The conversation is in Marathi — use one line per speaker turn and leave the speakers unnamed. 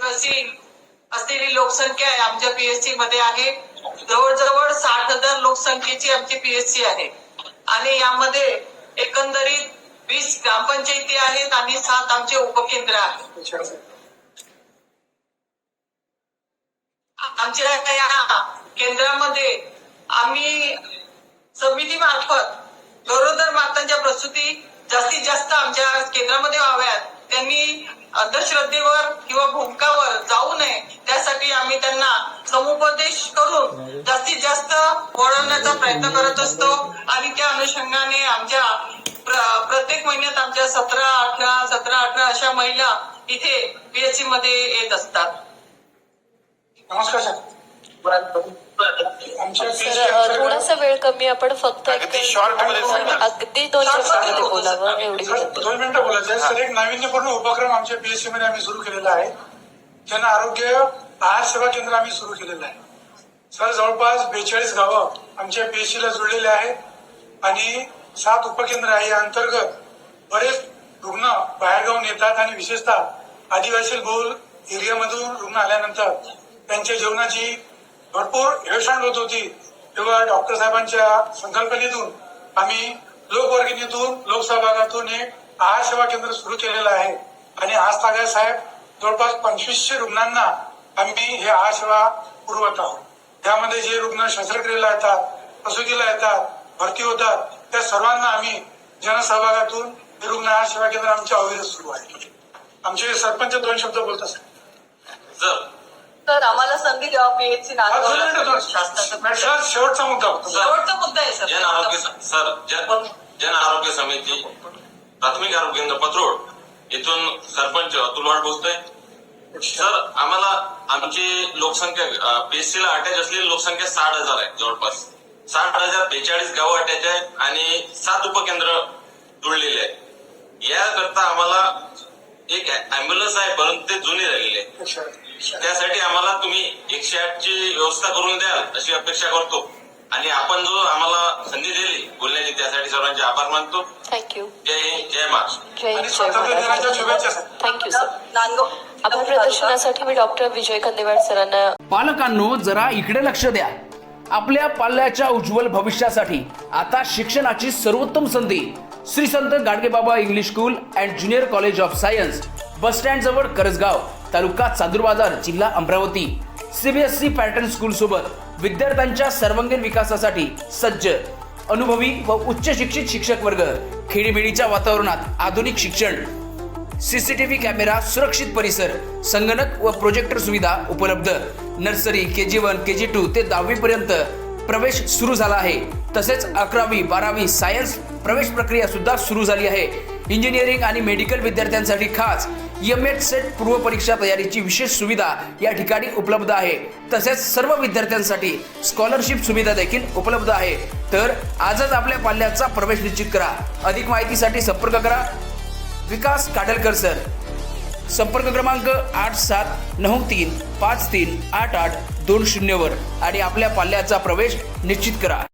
आदिवासी असलेली लोकसंख्या आहे आमच्या पीएससी मध्ये आहे. जवळजवळ 60,000 लोकसंख्येची आमची पीएससी आहे आणि यामध्ये एकंदरीत 20 ग्रामपंचायती आहेत आणि 7 आमचे उपकेंद्र आहेत. आमच्या या केंद्रामध्ये आम्ही समितीमार्फत गरोदर मातांच्या प्रसूती जास्तीत जास्त आमच्या केंद्रामध्ये व्हाव्यात, त्यांनी अंधश्रद्धेवर किंवा भूमिकावर जाऊ नये त्यासाठी आम्ही त्यांना समुपदेश करून जास्तीत जास्त वळवण्याचा प्रयत्न करत असतो आणि त्या अनुषंगाने आमच्या प्रत्येक महिन्यात आमच्या 17-18 अशा महिला इथे पीएचसी मध्ये येत असतात.
नमस्कार सर.
थोडासा वेळ कमी, आपण फक्त अगदी 2 शब्दांमध्ये बोलावं एवढी.
2 मिनिटं बोलायचं आहे सर. एक नाविन्यपूर्ण उपक्रम आमच्या पीएचसी मध्ये आम्ही सुरू केलेला आहे. जन आरोग्य आहार सेवा केंद्र आम्ही सुरू केलेलं आहे. सर जवळपास 42 गावं आमच्या पीएचसी ला जुळलेले आहेत आणि 7 उपकेंद्र आहे. या अंतर्गत बरेच रुग्ण बाहेरगावून येतात आणि विशेषतः आदिवासी बहुल एरियामधून रुग्ण आल्यानंतर त्यांच्या जेवणाची भरपूर हेळसांड होत होती, तेव्हा डॉक्टर साहेबांच्या संकल्पनेतून आम्ही लोकवर्गणीतून लोकसहभागातून एक आहार सेवा केंद्र सुरू केलेलं आहे आणि आज तागायत साहेब जवळपास 2500 रुग्णांना आम्ही हे आहार सेवा पुरवत आहोत. त्यामध्ये जे रुग्ण शस्त्रक्रियेला येतात, प्रसूतीला येतात, भरती होतात, त्या सर्वांना आम्ही जनसहभागातून हे रुग्ण आहार सेवा केंद्र आमच्या अविरत सुरू आहे. आमचे सरपंच 2 शब्द बोलतात सर.
तर आम्हाला संधी द्यावा पीएचसी
शेवटचा मुद्दा
आहे सर.
जन आरोग्य समिती प्राथमिक आरोग्य केंद्र पत्रोड येथून सरपंच अतुल वाड बोलतोय. सर आम्हाला आमची लोकसंख्या पीएचसी ला अटॅच असलेली लोकसंख्या 60,000 आहे. जवळपास 60,042 गावं अटॅच आहेत आणि 7 उपकेंद्र जुळलेले आहेत. याकरता आम्हाला एक अँब्युलन्स आहे, परंतु ते जुने राहिलेले आहे. त्यासाठी आम्हाला तुम्ही 108 ची व्यवस्था करून द्याल अशी अपेक्षा करतो आणि आपण जो आम्हाला संधी दिली बोलण्याची त्यासाठी सर्वांचे आभार मानतो.
थँक्यू.
जय हिंद, जय महाराष्ट्र.
Thank you sir. आभार प्रदर्शनासाठी मी डॉक्टर विजय कंदेवाड सरांना.
पालकांनो जरा इकडे लक्ष द्या. आपल्या पाल्याच्या उज्ज्वल भविष्यासाठी आता शिक्षणाची सर्वोत्तम संधी Shri Sant Gadgebaba English school and junior college of science, bus stand जवळ करसगाव, तालुका चांदूरबाजार, जिल्हा अमरावती. सीबीएसई पॅटर्न स्कूल सोबत विद्यार्थ्यांच्या सर्वांगीण विकासासाठी सज्ज, अनुभवी व उच्च शिक्षित शिक्षक वर्ग, खेडीमेडीच्या वातावरणात आधुनिक शिक्षण, सीसीटीव्ही कॅमेरा, सुरक्षित परिसर, संगणक व प्रोजेक्टर सुविधा उपलब्ध. नर्सरी, KG1, KG2 ते 10वी पर्यंत प्रवेश सुरू झाला आहे. तसेच 11वी 12वी सायन्स प्रवेश प्रक्रिया सुद्धा सुरू झाली आहे. इंजिनिअरिंग आणि मेडिकल विद्यार्थ्यांसाठी खास MH सेट पूर्व परीक्षा तयारीची विशेष सुविधा या ठिकाणी उपलब्ध आहे. तसेच सर्व विद्यार्थ्यांसाठी स्कॉलरशिप सुविधा देखील उपलब्ध आहे. तर आजच आपल्या पाल्याचा प्रवेश निश्चित करा. अधिक माहितीसाठी संपर्क करा विकास काडलकर सर. संपर्क क्रमांक 8793538820 वर आणि आपल्या पाल्याचा प्रवेश निश्चित करा.